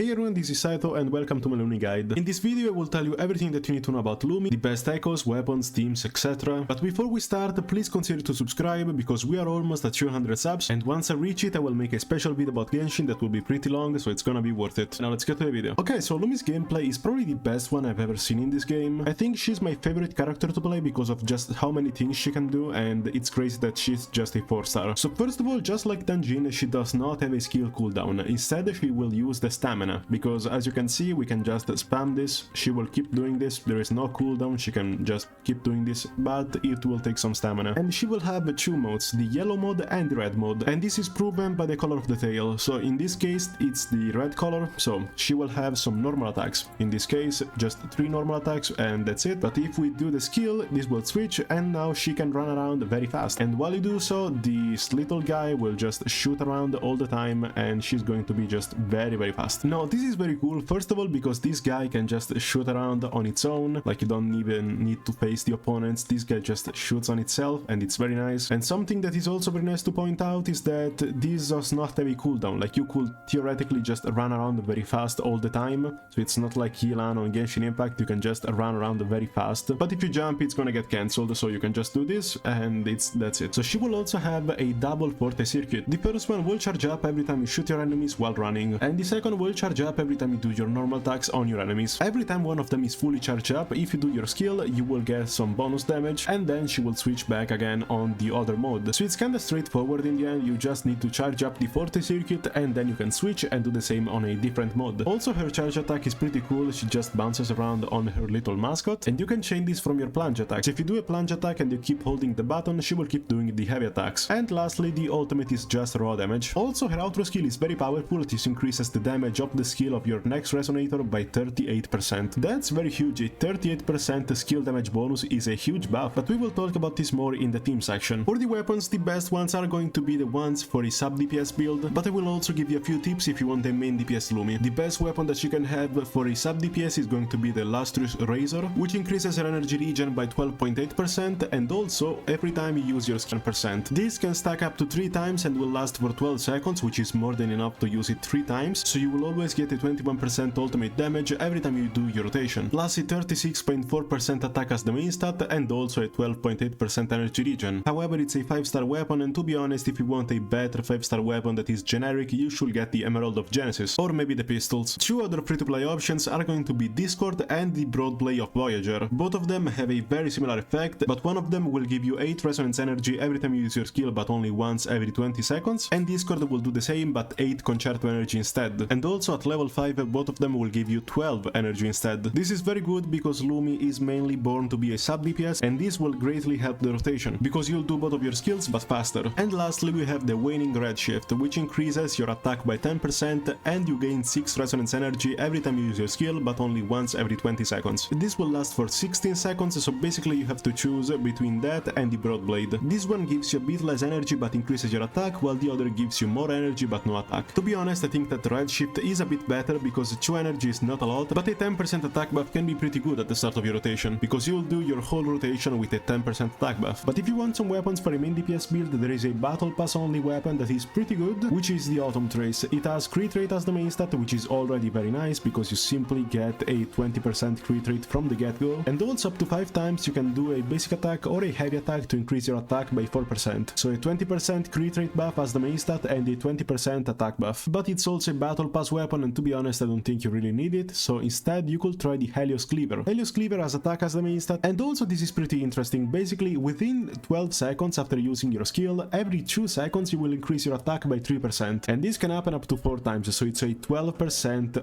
Hey everyone, this is Saito and welcome to my Lumi guide. In this video I will tell you everything that you need to know about Lumi, the best echoes, weapons, themes, etc. But before we start, please consider to subscribe because we are almost at 200 subs and once I reach it I will make a special video about Genshin that will be pretty long, so it's gonna be worth it. Now let's get to the video. Okay, so Lumi's gameplay is probably the best one I've ever seen in this game. I think she's my favorite character to play because of just how many things she can do, and it's crazy that she's just a 4-star. So first of all, just like Danjin, she does not have a skill cooldown. Instead she will use the stamina, because as you can see we can just spam this, she will keep doing this, there is no cooldown, she can just keep doing this, but it will take some stamina. And she will have two modes, the yellow mode and the red mode, and this is proven by the color of the tail. So in this case it's the red color, so she will have some normal attacks, in this case just 3 normal attacks and that's it. But if we do the skill, this will switch and now she can run around very fast, and while you do so this little guy will just shoot around all the time and she's going to be just very fast. Now this is very cool, first of all because this guy can just shoot around on its own, like you don't even need to face the opponents, this guy just shoots on itself and it's very nice. And something that is also very nice to point out is that this does not have a cooldown, like you could theoretically just run around very fast all the time, so it's not like Healan on Genshin Impact, you can just run around very fast, but if you jump it's gonna get cancelled, so you can just do this and that's it. So she will also have a double Forte circuit. The first one will charge up every time you shoot your enemies while running, and the second will charge up every time you do your normal attacks on your enemies. Every time one of them is fully charged up, if you do your skill you will get some bonus damage, and then she will switch back again on the other mode. So it's kinda straightforward in the end, you just need to charge up the Forte circuit and then you can switch and do the same on a different mode. Also her charge attack is pretty cool, she just bounces around on her little mascot, and you can chain this from your plunge attacks. So if you do a plunge attack and you keep holding the button, she will keep doing the heavy attacks. And lastly, the ultimate is just raw damage. Also her outro skill is very powerful, this increases the damage of the skill of your next resonator by 38%. That's very huge, a 38% skill damage bonus is a huge buff, but we will talk about this more in the team section. For the weapons, the best ones are going to be the ones for a sub DPS build, but I will also give you a few tips if you want a main DPS Lumi. The best weapon that you can have for a sub DPS is going to be the Lustrous Razor, which increases your energy regen by 12.8% and also every time you use your skill percent. This can stack up to 3 times and will last for 12 seconds, which is more than enough to use it 3 times, so you will always get a 21% ultimate damage every time you do your rotation, plus a 36.4% attack as the main stat and also a 12.8% energy regen. However, it's a 5-star weapon, and to be honest, if you want a better 5-star weapon that is generic, you should get the Emerald of Genesis, or maybe the pistols. 2 other free-to-play options are going to be Discord and the Broadblade of Voyager. Both of them have a very similar effect, but one of them will give you 8 resonance energy every time you use your skill, but only once every 20 seconds, and Discord will do the same but 8 concerto energy instead. And also at level 5 both of them will give you 12 energy instead. This is very good because Lumi is mainly born to be a sub DPS, and this will greatly help the rotation, because you'll do both of your skills but faster. And lastly we have the Waning Redshift, which increases your attack by 10% and you gain 6 resonance energy every time you use your skill, but only once every 20 seconds. This will last for 16 seconds, so basically you have to choose between that and the Broadblade. This one gives you a bit less energy but increases your attack, while the other gives you more energy but no attack. To be honest, I think that Redshift is a bit better because 2 energy is not a lot, but a 10% attack buff can be pretty good at the start of your rotation, because you'll do your whole rotation with a 10% attack buff. But if you want some weapons for a main DPS build, there is a Battle Pass only weapon that is pretty good, which is the Autumn Trace. It has crit rate as the main stat, which is already very nice because you simply get a 20% crit rate from the get-go, and also up to 5 times you can do a basic attack or a heavy attack to increase your attack by 4%. So a 20% crit rate buff as the main stat and a 20% attack buff. But it's also a Battle Pass weapon, and to be honest I don't think you really need it, so instead you could try the Helios Cleaver. Helios Cleaver has attack as the main stat, and also this is pretty interesting. Basically within 12 seconds after using your skill, every 2 seconds you will increase your attack by 3%, and this can happen up to 4 times, so it's a 12%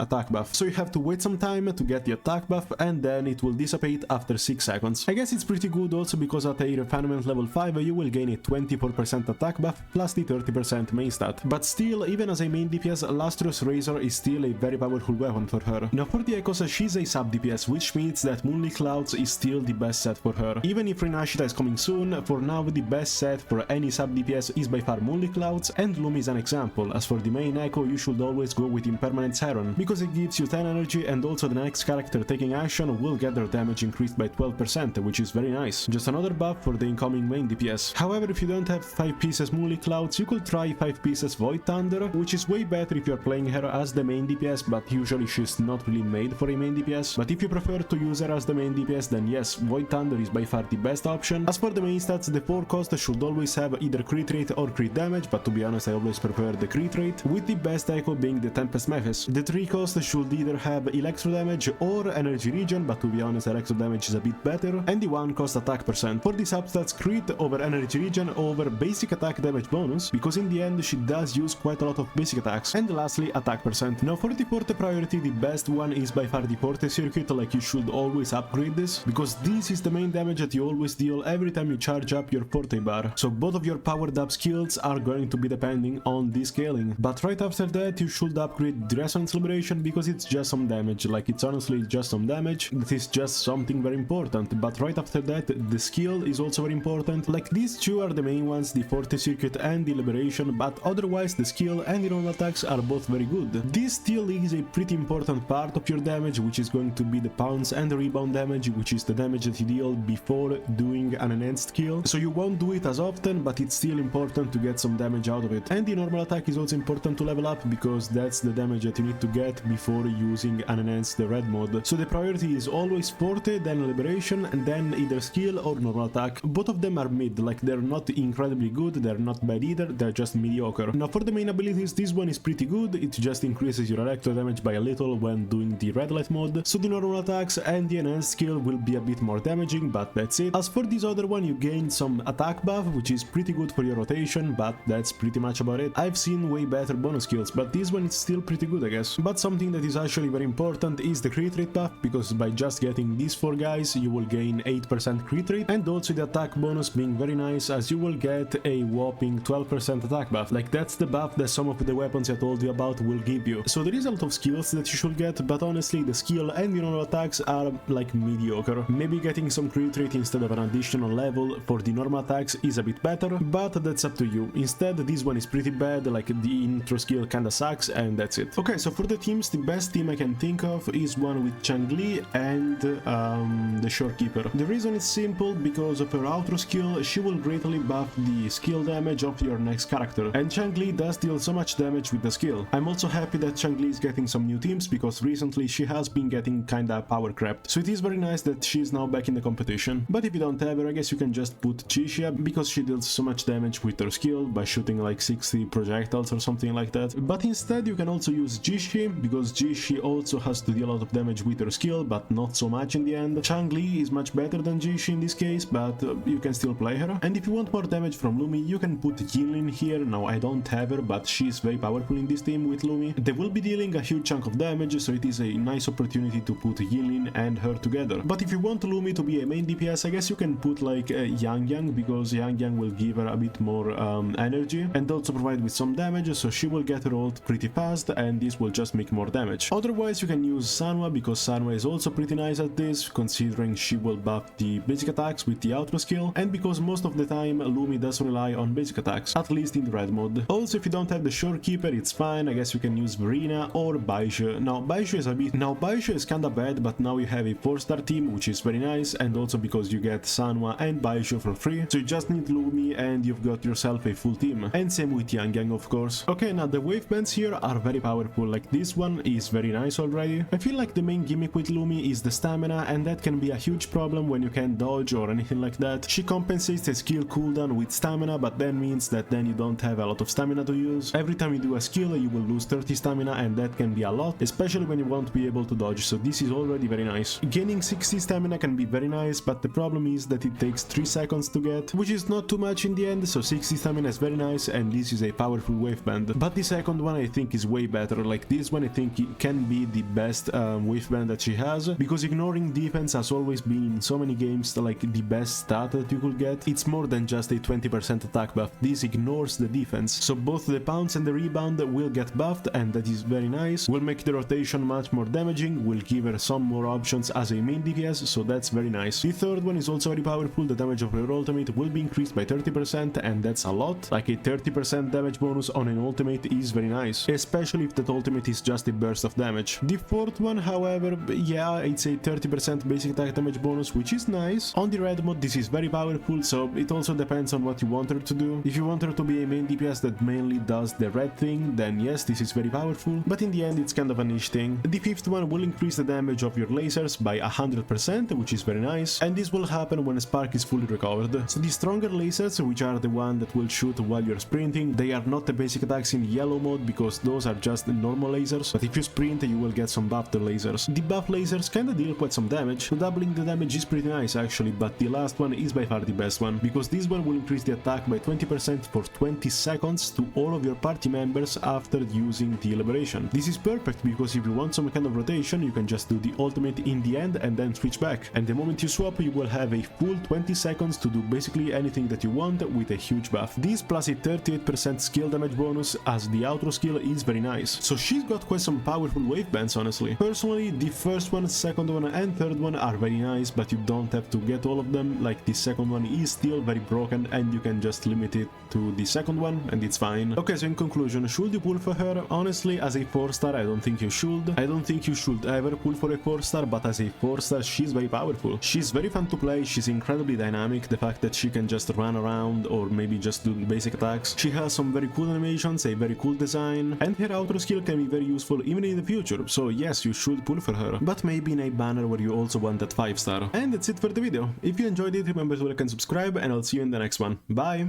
attack buff. So you have to wait some time to get the attack buff, and then it will dissipate after 6 seconds. I guess it's pretty good also because at a refinement level 5 you will gain a 24% attack buff plus the 30% main stat. But still, even as a main DPS, Lustrous Razor is still a very powerful weapon for her. Now for the echoes, she's a sub DPS, which means that Moonlit Clouds is still the best set for her. Even if Rinashita is coming soon, for now the best set for any sub DPS is by far Moonlit Clouds, and Lumi is an example. As for the main echo, you should always go with Impermanent Siren, because it gives you 10 energy, and also the next character taking action will get their damage increased by 12%, which is very nice. Just another buff for the incoming main DPS. However, if you don't have 5 pieces Moonlit Clouds, you could try 5 pieces Void Thunder, which is way better if you're playing her her as the main DPS, but usually she's not really made for a main DPS. But if you prefer to use her as the main DPS, then yes, Void Thunder is by far the best option. As for the main stats, the 4 cost should always have either crit rate or crit damage, but to be honest I always prefer the crit rate, with the best echo being the Tempest Mephis. The 3 cost should either have electro damage or energy regen, but to be honest electro damage is a bit better, and the 1 cost attack percent. For the substats, crit over energy regen over basic attack damage bonus, because in the end she does use quite a lot of basic attacks. And lastly, attack percent. Now for the Forte Priority, the best one is by far the Forte Circuit. Like, you should always upgrade this, because this is the main damage that you always deal every time you charge up your Forte bar. So both of your powered up skills are going to be depending on this scaling. But right after that you should upgrade the Resonance Liberation, because it's just some damage. Like, it's honestly just some damage. That is just something very important. But right after that, the skill is also very important. Like, these two are the main ones, the Forte Circuit and the Liberation, but otherwise the skill and the normal attacks are both very good. This still is a pretty important part of your damage, which is going to be the pounce and the rebound damage, which is the damage that you deal before doing an enhanced kill. So you won't do it as often, but it's still important to get some damage out of it. And the normal attack is also important to level up, because that's the damage that you need to get before using an enhanced red mode. So the priority is always Forte, then Liberation, and then either skill or normal attack. Both of them are mid, like they're not incredibly good, they're not bad either, they're just mediocre. Now for the main abilities, this one is pretty good. It just increases your electro damage by a little when doing the red light mode, so the normal attacks and the enhanced skill will be a bit more damaging, but that's it. As for this other one, you gain some attack buff, which is pretty good for your rotation, but that's pretty much about it. I've seen way better bonus skills, but this one is still pretty good, I guess. But something that is actually very important is the crit rate buff, because by just getting these 4 guys you will gain 8% crit rate, and also the attack bonus being very nice, as you will get a whopping 12% attack buff. Like, that's the buff that some of the weapons I told you about will give you. So there is a lot of skills that you should get, but honestly the skill and the normal attacks are like mediocre. Maybe getting some crit rate instead of an additional level for the normal attacks is a bit better, but that's up to you. Instead, this one is pretty bad, like the intro skill kinda sucks, and that's it. Okay, so for the teams, the best team I can think of is one with Changli and the Shorekeeper. The reason is simple: because of her outro skill, she will greatly buff the skill damage of your next character, and Changli does deal so much damage with the skill. I'm also happy that Changli is getting some new teams, because recently she has been getting kinda power crept, so it is very nice that she is now back in the competition. But if you don't have her, I guess you can just put Chixia, because she deals so much damage with her skill by shooting like 60 projectiles or something like that. But instead you can also use Jishi, because Jishi also has to deal a lot of damage with her skill, but not so much in the end. Changli is much better than Jishi in this case, but you can still play her. And if you want more damage from Lumi, you can put Yinlin here. Now I don't have her, but she's very powerful in this team with Lumi. They will be dealing a huge chunk of damage, so it is a nice opportunity to put Yinlin and her together. But if you want Lumi to be a main DPS, I guess you can put like Yang, because Yang will give her a bit more energy and also provide with some damage, so she will get her ult pretty fast, and this will just make more damage. Otherwise you can use Sanwa, because Sanwa is also pretty nice at this, considering she will buff the basic attacks with the outro skill, and because most of the time Lumi does rely on basic attacks, at least in the red mode. Also, if you don't have the Shorekeeper, it's fine, I guess you can use Verina or Baizhu. Now Baizhu is kinda bad, but now you have a 4-star team, which is very nice, and also because you get Sanwa and Baizhu for free, so you just need Lumi and you've got yourself a full team. And same with Yang, of course. Okay, now the Wavebands here are very powerful. Like, this one is very nice already. I feel like the main gimmick with Lumi is the stamina, and that can be a huge problem when you can't dodge or anything like that. She compensates the skill cooldown with stamina, but that means that then you don't have a lot of stamina to use. Every time you do a skill you will lose 30 stamina, and that can be a lot, especially when you won't be able to dodge, so this is already very nice. Gaining 60 stamina can be very nice, but the problem is that it takes 3 seconds to get, which is not too much in the end, so 60 stamina is very nice, and this is a powerful Waveband. But the second one I think is way better. Like, this one I think it can be the best Waveband that she has, because ignoring defense has always been in so many games like the best stat that you could get. It's more than just a 20% attack buff, this ignores the defense, so both the pounce and the rebound will get buffed, and that is very nice, will make the rotation much more damaging, will give her some more options as a main DPS, so that's very nice. The third one is also very powerful. The damage of her ultimate will be increased by 30%, and that's a lot. Like, a 30% damage bonus on an ultimate is very nice, especially if that ultimate is just a burst of damage. The fourth one, however, yeah, it's a 30% basic attack damage bonus, which is nice. On the red mode this is very powerful, so it also depends on what you want her to do. If you want her to be a main DPS that mainly does the red thing, then yes, this is very powerful, but in the end it's kind of a niche thing. The fifth one will increase the damage of your lasers by 100%, which is very nice, and this will happen when a spark is fully recovered. So the stronger lasers, which are the one that will shoot while you're sprinting, they are not the basic attacks in yellow mode because those are just normal lasers, but if you sprint you will get some buffed lasers. The buff lasers kinda deal quite some damage, so doubling the damage is pretty nice actually, but the last one is by far the best one, because this one will increase the attack by 20% for 20 seconds to all of your party members after using the liberation. This is perfect because if you want some kind of rotation, you can just do the ultimate in the end and then switch back, and the moment you swap you will have a full 20 seconds to do basically anything that you want with a huge buff. This plus a 38% skill damage bonus as the outro skill is very nice. So she's got quite some powerful wavebands honestly. Personally, the first one, second one and third one are very nice, but you don't have to get all of them. Like the second one is still very broken and you can just limit it to the second one and it's fine. Okay, so in conclusion, should you pull for her? Honestly, as a 4-star I don't think you should. I don't think you should ever pull for a 4-star, but as a 4-star she's very powerful. She's very fun to play, she's incredibly dynamic, the fact that she can just run around or maybe just do basic attacks. She has some very cool animations, a very cool design, and her outro skill can be very useful even in the future, so yes, you should pull for her, but maybe in a banner where you also want that 5-star. And that's it for the video. If you enjoyed it, remember to like and subscribe, and I'll see you in the next one. Bye!